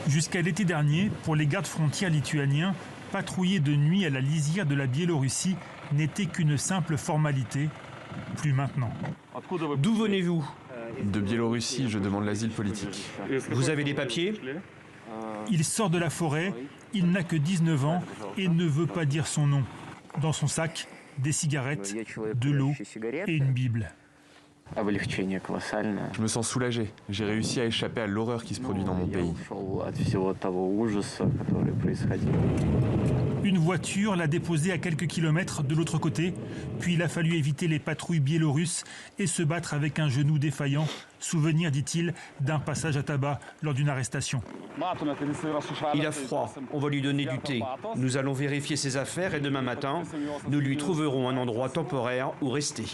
Jusqu'à l'été dernier, pour les gardes frontières lituaniens, patrouiller de nuit à la lisière de la Biélorussie n'était qu'une simple formalité. Plus maintenant. D'où venez-vous? De Biélorussie, je demande l'asile politique. Vous avez des papiers? Il sort de la forêt, il n'a que 19 ans et ne veut pas dire son nom. Dans son sac, des cigarettes, de l'eau et une Bible. Je me sens soulagé. J'ai réussi à échapper à l'horreur qui se produit dans mon pays. Une voiture l'a déposé à quelques kilomètres de l'autre côté, puis il a fallu éviter les patrouilles biélorusses et se battre avec un genou défaillant, souvenir, dit-il, d'un passage à tabac lors d'une arrestation. Il a froid, on va lui donner du thé. Nous allons vérifier ses affaires et demain matin, nous lui trouverons un endroit temporaire où rester.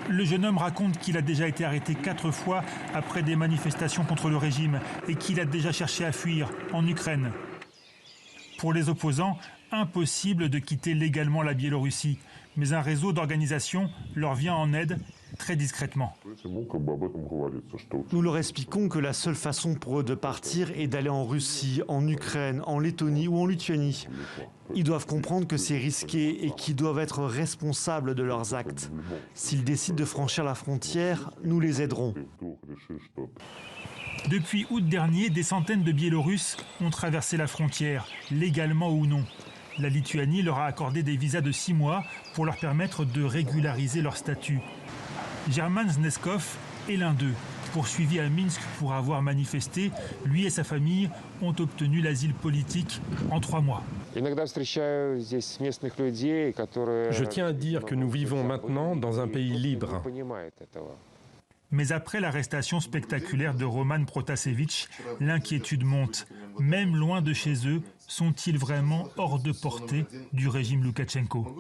Le jeune homme raconte qu'il a déjà été arrêté 4 fois après des manifestations contre le régime et qu'il a déjà cherché à fuir en Ukraine. Pour les opposants, impossible de quitter légalement la Biélorussie, mais un réseau d'organisations leur vient en aide très discrètement. Nous leur expliquons que la seule façon pour eux de partir est d'aller en Russie, en Ukraine, en Lettonie ou en Lituanie. Ils doivent comprendre que c'est risqué et qu'ils doivent être responsables de leurs actes. S'ils décident de franchir la frontière, nous les aiderons. Depuis août dernier, des centaines de Biélorusses ont traversé la frontière, légalement ou non. La Lituanie leur a accordé des visas de 6 mois pour leur permettre de régulariser leur statut. German Zneskov est l'un d'eux. Poursuivi à Minsk pour avoir manifesté, lui et sa famille ont obtenu l'asile politique en 3 mois. Je tiens à dire que nous vivons maintenant dans un pays libre. Mais après l'arrestation spectaculaire de Roman Protasevich, l'inquiétude monte. Même loin de chez eux, sont-ils vraiment hors de portée du régime Loukachenko ?